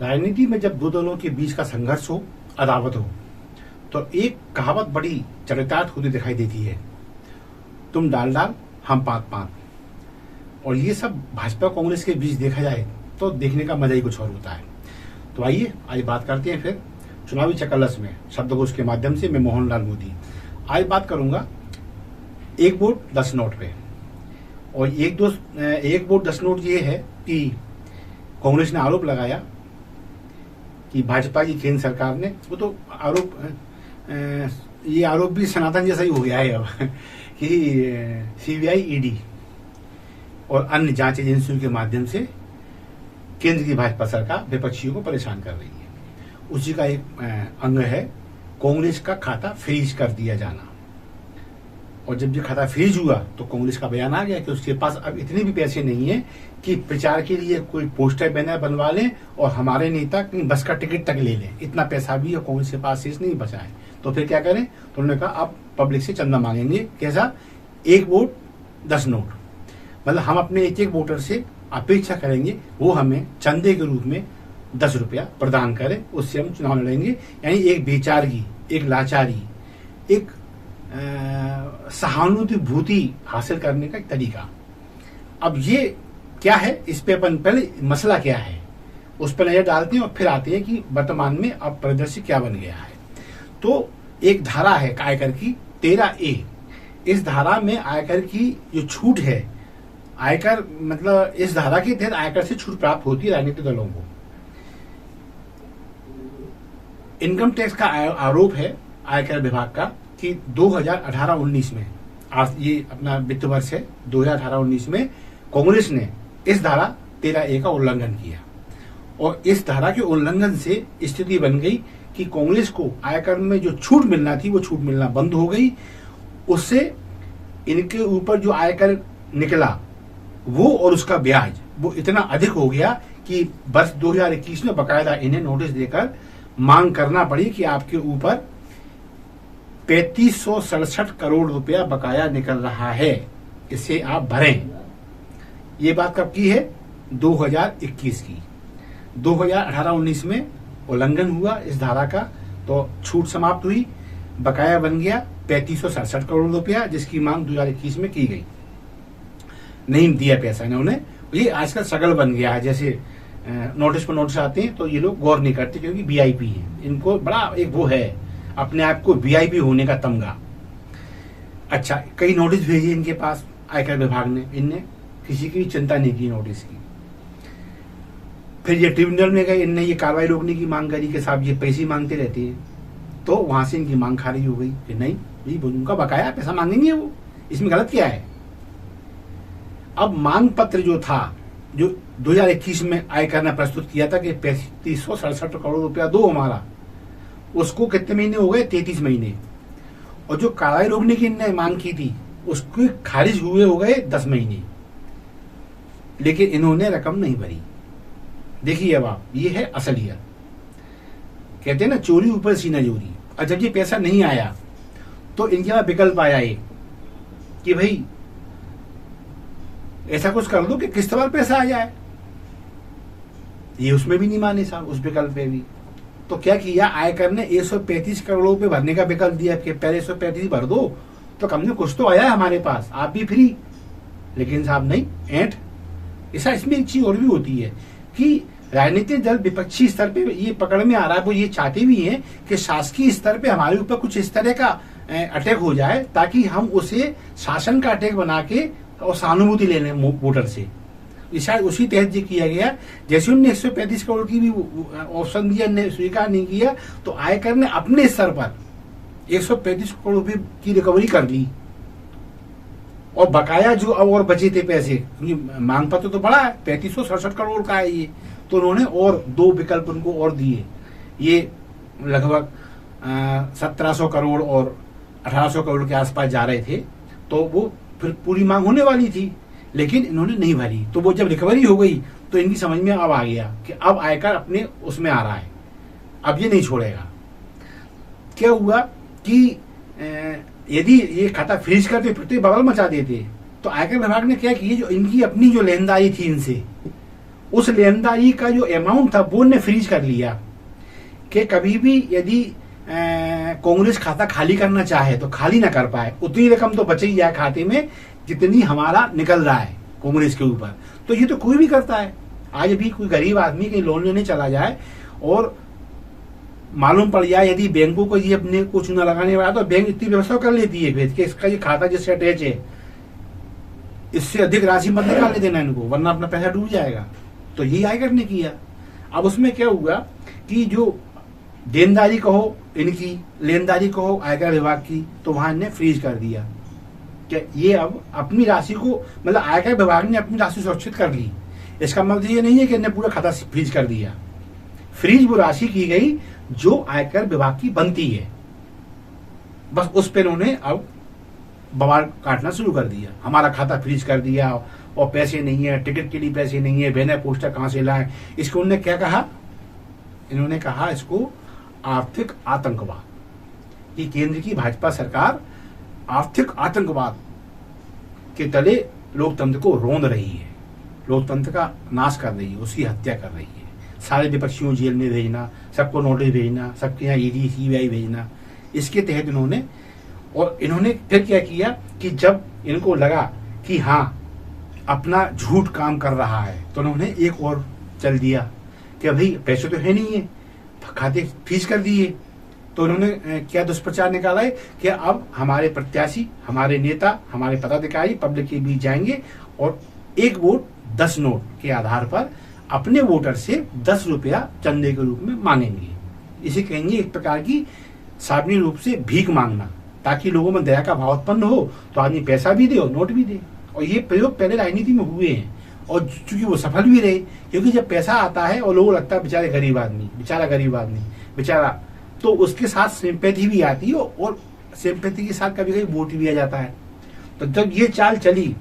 राजनीति में जब दो दलों के बीच का संघर्ष हो, अदावत हो, तो एक कहावत बड़ी चरितार्थ होती दिखाई देती है, तुम डाल डाल हम पात पात। और ये सब भाजपा कांग्रेस के बीच देखा जाए तो देखने का मजा ही कुछ और होता है। तो आइए आज बात करते हैं फिर चुनावी चकलस में शब्दकोश के माध्यम से। मैं मोहनलाल मोदी आज बात करूंगा एक वोट 10 नोट पे। और एक वोट 10 नोट ये है कि कांग्रेस ने आरोप लगाया कि भाजपा की केंद्र सरकार ने, वो तो आरोप ये आरोप भी सनातन जैसा ही हो गया है अब कि सीबीआई, ईडी और अन्य जांच एजेंसियों के माध्यम से केंद्र की भाजपा सरकार विपक्षियों को परेशान कर रही है। उसी का एक अंग है कांग्रेस का खाता फ्रीज कर दिया जाना। और जब ये खाता फ्रीज हुआ तो कांग्रेस का बयान आ गया कि उसके पास अब इतने भी पैसे नहीं है कि प्रचार के लिए कोई पोस्टर बैनर बनवा लें और हमारे नेता कहीं बस का टिकट तक ले लें। इतना पैसा भी कांग्रेस के पास शेष नहीं बचा है। तो फिर क्या करें? तो उन्होंने कहा अब पब्लिक से चंदा मांगेंगे। कैसा? एक वोट 10 नोट। मतलब हम अपने एक एक वोटर से अपेक्षा करेंगे वो हमें चंदे के रूप में 10 रुपया प्रदान करें, उससे हम चुनाव लड़ेंगे। यानी एक बेचारगी, एक लाचारी, एक सहानुभूति हासिल करने का एक तरीका। अब ये क्या है, इस पे अपन पहले मसला क्या है उस पर नजर डालते हैं और फिर आते हैं कि वर्तमान में अब परिदृश्य क्या बन गया है। तो एक धारा है आयकर की 13A। इस धारा में आयकर की जो छूट है, आयकर मतलब इस धारा के तहत आयकर से छूट प्राप्त होती है राजनीतिक दलों को। इनकम टैक्स का आरोप है आयकर विभाग का कि 2018-19 में, आज ये अपना वित्त वर्ष है 2018-19 में, कांग्रेस ने इस धारा 13A का उल्लंघन किया। और इस धारा के उल्लंघन से स्थिति बन गई कि कांग्रेस को आयकर में जो छूट मिलना थी वो छूट मिलना बंद हो गई। उससे इनके ऊपर जो आयकर निकला वो और उसका ब्याज वो इतना अधिक हो गया कि वर्ष 2021 में बकायदा इन्हें नोटिस देकर मांग करना पड़ी कि आपके ऊपर 3567 करोड़ रुपया बकाया निकल रहा है, इसे आप भरें। ये बात कब की है? 2021 की। 2018-19 में उल्लंघन हुआ इस धारा का, तो छूट समाप्त हुई, बकाया बन गया 3567 करोड़ रुपया, जिसकी मांग 2021 में की गई। नहीं दिया पैसा इन्होंने। ये आजकल सगल बन गया है, जैसे नोटिस पर नोटिस आते हैं तो ये लोग गौर नहीं करते क्योंकि वीआईपी है। इनको बड़ा एक वो है अपने आप को वीआईपी होने का तमगा। अच्छा, कई नोटिस भेजे इनके पास आयकर विभाग ने, इनने किसी की चिंता नहीं की नोटिस की। फिर ये ट्रिब्यूनल में गए, इनने ये कार्रवाई रोकने की मांग करी कि साहब ये पैसे मांगते रहते हैं। तो वहां से इनकी मांग खारिज हो गई कि नहीं, ये उनका बकाया पैसा मांगेंगे वो, इसमें गलत क्या है। अब मांग पत्र जो था, जो 2021 में आयकर ने प्रस्तुत किया था कि 3567 करोड़ रुपया दो हमारा, उसको कितने महीने हो गए? 33 महीने। और जो कार्रवाई रोकने की इन्होंने मांग की थी उसको खारिज हुए हो गए 10 महीने, लेकिन इन्होंने रकम नहीं भरी। देखिए अब आप, ये है असलियत। कहते हैं ना, चोरी ऊपर सीना जोरी। और जब ये पैसा नहीं आया तो इनके पास विकल्प आया एक कि भाई ऐसा कुछ कर दो कि किस्त पर पैसा आ जाए। ये उसमें भी नहीं माने साहब, उस विकल्प पे भी। तो क्या किया आयकर ने? 135 करोड़ रुपए भरने का विकल्प दिया कि पहले 135 भर दो तो कम से कुछ तो आया है हमारे पास, आप भी फ्री। लेकिन साहब नहीं, ऐंठ। ऐसा इसमें एक चीज और भी होती है कि राजनीतिक दल विपक्षी स्तर पे ये पकड़ में आ रहा है, वो ये चाहते भी हैं कि शासकीय स्तर पे हमारे ऊपर कुछ इस तरह का अटैक हो जाए ताकि हम उसे शासन का अटैक बना के और सहानुभूति ले लें वोटर से। शायद उसी तहत ये किया गया। जैसे उन्होंने 135 करोड़ की भी ऑप्शन दिया, ने स्वीकार नहीं किया, तो आयकर ने अपने स्तर पर 135 करोड़ रुपए की रिकवरी कर ली। और बकाया जो अब और बचे थे पैसे, क्योंकि मांग पत्र तो बड़ा है, 3567 करोड़ का है ये, तो उन्होंने और 2 विकल्प उनको और दिए। ये लगभग 1700 करोड़ और 1800 करोड़ के आसपास जा रहे थे, तो वो फिर पूरी मांग होने वाली थी, लेकिन इन्होंने नहीं भरी। तो वो जब रिकवरी हो गई तो इनकी समझ में अब आ गया कि अब आयकर अपने उसमें आ रहा है, अब ये नहीं छोड़ेगा। क्या हुआ कि यदि ये खाता फ्रीज करते फिर बबल मचा देते, तो आयकर विभाग ने क्या किया, जो इनकी अपनी जो लेनदारी थी इनसे उस लेनदारी का जो अमाउंट था वो ने फ्रीज कर लिया कि कभी भी यदि कांग्रेस खाता खाली करना चाहे तो खाली ना कर पाए, उतनी रकम तो बच ही जाए खाते में जितनी हमारा निकल रहा है कांग्रेस के ऊपर। तो ये तो कोई भी करता है। आज भी कोई गरीब आदमी कहीं लोन लेने चला जाए और मालूम पड़ जाए यदि बैंकों को ये अपने को चूना लगाने वाला, तो बैंक इतनी व्यवस्था कर लेती है भेज के इसका ये खाता जिससे अटैच है, इससे अधिक राशि मत निकालने देना इनको, वरना अपना पैसा डूब जाएगा। तो यही आयकर ने किया। अब उसमें क्या हुआ कि जो देनदारी कहो इनकी, लेनदारी कहो आयकर विभाग की, तो वहां ने फ्रीज कर दिया कि ये अब अपनी राशि को, मतलब आयकर विभाग ने अपनी राशि सुरक्षित कर ली। इसका मतलब ये नहीं है कि इन्हें पूरा खाता फ्रीज कर दिया। फ्रीज वो राशि की गई जो आयकर विभाग की बनती है, बस उस पे उन्होंने अब बवाल काटना शुरू कर दिया। हमारा खाता फ्रीज कर दिया और पैसे नहीं है, टिकट के लिए पैसे नहीं है, बैनर पोस्टर कहां से लाए। इसको उन्होंने क्या कहा, इन्होंने कहा इसको आर्थिक आतंकवाद। ये केंद्र की भाजपा सरकार आर्थिक आतंकवाद के तले लोकतंत्र को रोंद रही है, लोकतंत्र का नाश कर रही है, उसकी हत्या कर रही है। सारे विपक्षियों जेल में भेजना, सबको नोटिस भेजना, सबके यहाँ ईडी सीबीआई भेजना, इसके तहत इन्होंने फिर क्या किया कि जब इनको लगा कि हाँ अपना झूठ काम कर रहा है, तो उन्होंने एक और चल दिया कि भाई पैसे तो है नहीं है, खाते फ्रीज कर दिए। तो उन्होंने क्या दुष्प्रचार निकाला है कि अब हमारे प्रत्याशी, हमारे नेता, हमारे पदाधिकारी पब्लिक के बीच जाएंगे और 1 वोट 10 नोट के आधार पर अपने वोटर से 10 रुपया चंदे के रूप में मांगेंगे। इसे कहेंगे एक प्रकार की सार्वजनिक रूप से भीख मांगना, ताकि लोगों में दया का भाव उत्पन्न हो तो आदमी पैसा भी दे और नोट भी दे। और ये प्रयोग पहले राजनीति में हुए हैं और चूंकि वो सफल भी रहे, क्योंकि जब पैसा आता है और लोगों को लगता है बेचारे गरीब आदमी, बेचारा, तो उसके साथ सिंपैथी भी आती है और सिंपैथी के साथ कभी कभी वोट भी आ जाता है। तो जब ये चाल चली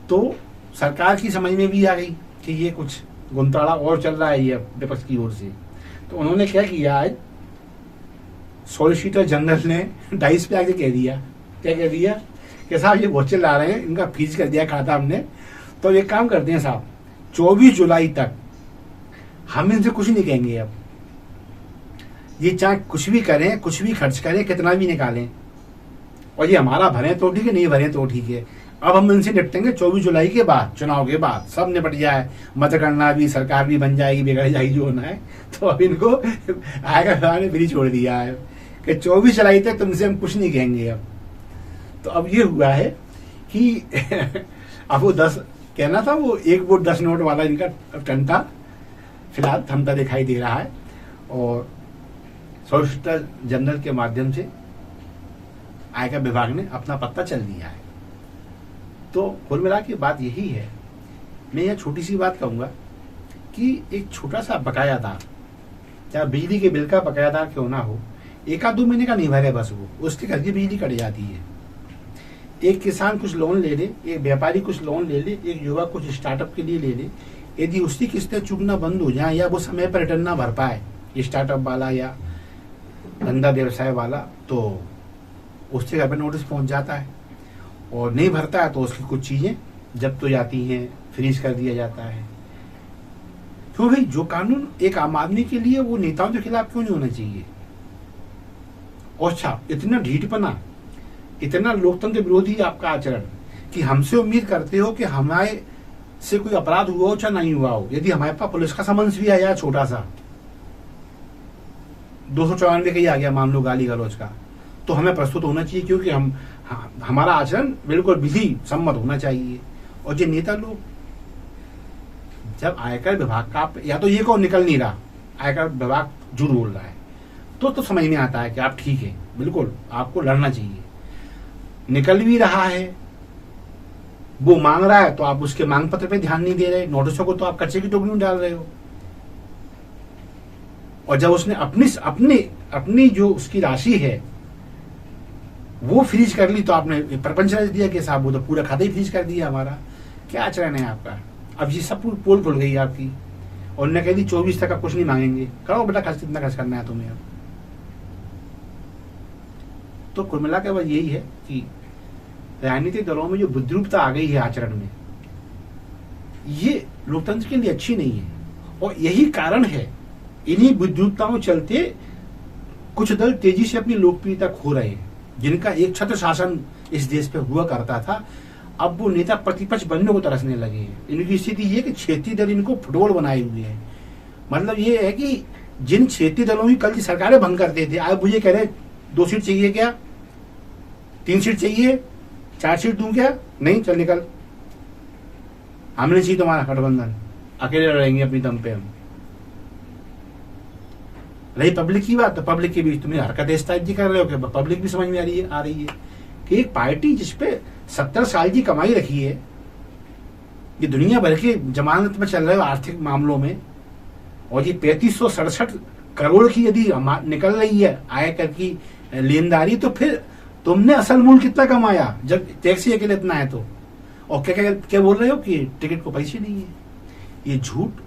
तो सरकार की समझ में भी आ गई कि ये कुछ गुंताड़ा और चल रहा है ये विपक्ष की ओर से। तो उन्होंने क्या किया, आज सॉलिसिटर जनरल ने डाइस पे आके कह दिया कि साहब ये बहुत चिल्ला रहे हैं, इनका फ्रीज कर दिया खाता हमने। तो एक काम करते हैं साहब, 24 जुलाई तक हम इनसे कुछ नहीं कहेंगे। अब ये चाहे कुछ भी करें, कुछ भी खर्च करें, कितना भी निकालें, और ये हमारा भरे तो ठीक है, नहीं भरे तो ठीक है। अब हम इनसे निपटेंगे 24 जुलाई के बाद, चुनाव के बाद सब निपट जाए, मतगणना भी, सरकार भी बन जाएगी, बिगड़ जाएगी जो होना है। तो अब इनको आयकर ने फ्री छोड़ दिया है कि 24 जुलाई तक तुमसे हम कुछ नहीं कहेंगे। अब तो अब ये हुआ है कि अब वो 10 कहना था, वो 1 वोट 10 नोट वाला इनका टंटा फिलहाल थमता दिखाई दे रहा है। और सॉलिसिटर जनरल के माध्यम से आयकर विभाग ने अपना पत्ता चल दिया है। तो कुल मिला के बात यही है। मैं यह छोटी सी बात कहूंगा कि एक छोटा सा बकायादार, चाहे बिजली के बिल का बकायादार क्यों ना हो, 1-2 महीने का नहीं भरे बस वो, उसके घर की बिजली कट जाती है। एक किसान कुछ लोन ले ले, एक व्यापारी कुछ लोन ले ले, एक युवक कुछ स्टार्टअप के लिए ले ले, यदि उसकी किस्तें चुकना बंद हो जाए या वो समय पर रिटर्न ना भर पाए, स्टार्टअप वाला या धंधा व्यवसाय वाला, तो उससे घर पर नोटिस पहुंच जाता है। और नहीं भरता है तो उसकी कुछ चीजें जब्त हो जाती हैं, फ्रीज कर दिया जाता है। क्यों भाई, जो कानून एक आम आदमी के लिए, वो नेताओं के खिलाफ क्यों नहीं होना चाहिए? और अच्छा, इतना ढीठपना, इतना लोकतंत्र विरोधी आपका आचरण कि हमसे उम्मीद करते हो कि हमारे से कोई अपराध हुआ हो चाहे नहीं हुआ हो, यदि हमारे पास पुलिस का समन्स भी आया छोटा सा 294 का ही आ गया मान लो गाली गलौज का, तो हमें प्रस्तुत होना चाहिए, क्योंकि हमारा आचरण बिल्कुल विधि सम्मत होना चाहिए। और जो नेता लोग, जब आयकर विभाग का, या तो ये कौन निकल नहीं रहा, आयकर विभाग झूठ बोल रहा है, तो समझ में आता है कि आप ठीक है, बिल्कुल आपको लड़ना चाहिए। निकल भी रहा है, वो मांग रहा है तो आप उसके मांग पत्र पे ध्यान नहीं दे रहे, नोटिसों को तो आप कच्चे की टोकरी में डाल रहे हो। और जब उसने अपनी जो उसकी राशि है वो फ्रीज कर ली, तो आपने प्रपंच रच दिया कि साहब वो तो पूरा खाता ही फ्रीज कर दिया हमारा। क्या आचरण है आपका? अब ये सब पोल खुल गई आपकी। और उन्होंने कह दी 24 तक का कुछ नहीं मांगेंगे, करो बेटा खर्च, कितना खर्च करना है तुम्हें। अब तो कुल मिला के बस यही है कि राजनीतिक दलों में जो बुद्धिरूपता आ गई है आचरण में, ये लोकतंत्र के लिए अच्छी नहीं है। और यही कारण है, इन्हीं विद्युतताओं चलते कुछ दल तेजी से अपनी लोकप्रियता खो रहे हैं। जिनका एक छत्र शासन इस देश पे हुआ करता था, अब वो नेता प्रतिपक्ष बनने को तरसने लगे हैं। इनकी स्थिति ये कि क्षेत्रीय दल इनको फुटबॉल बनाए हुए हैं। मतलब ये है कि जिन क्षेत्रीय दलों की कल की सरकारें भंग करते थे, आज मुझे कह रहे 2 सीट चाहिए क्या, 3 सीट चाहिए, 4 सीट दूं क्या, नहीं चल निकल, हमने चाहिए तुम्हारा गठबंधन, अकेले लड़ेंगे अपनी दम पे हम। रही पब्लिक की बात, तो पब्लिक के बीच तुम्हें हरकत इस टाइप की कर रहे हो कि पब्लिक भी समझ में आ रही है कि एक पार्टी जिसपे 70 साल की कमाई रखी है, ये दुनिया भर के जमानत में चल रहे हो आर्थिक मामलों में, और ये 3567 करोड़ की यदि निकल रही है आयकर की लेनदारी, तो फिर तुमने असल मूल कितना कमाया जब टैक्स ही अकेले इतना है तो। और क्या बोल रहे हो कि टिकट को पैसे नहीं है। ये झूठ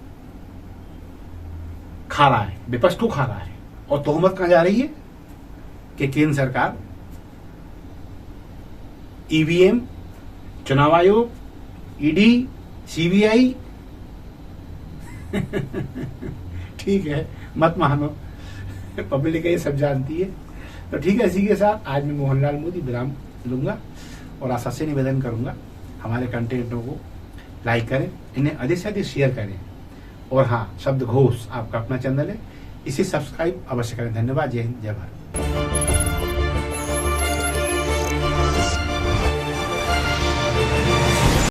खा रहा है, विपक्ष को खा रहा है। और तोहमत कहां जा रही है कि केंद्र सरकार, ईवीएम, चुनाव आयोग, ईडी, सीबीआई ठीक है, मत मानो, पब्लिक ये सब जानती है। तो ठीक है, इसी के साथ आज मैं मोहनलाल मोदी विराम लूंगा और आशा से निवेदन करूंगा हमारे कंटेंटों को लाइक करें, इन्हें अधिक से अधिक शेयर करें। और हाँ, शब्द घोष आपका अपना चैनल है, इसे सब्सक्राइब अवश्य करें। धन्यवाद। जय हिंद, जय भारत।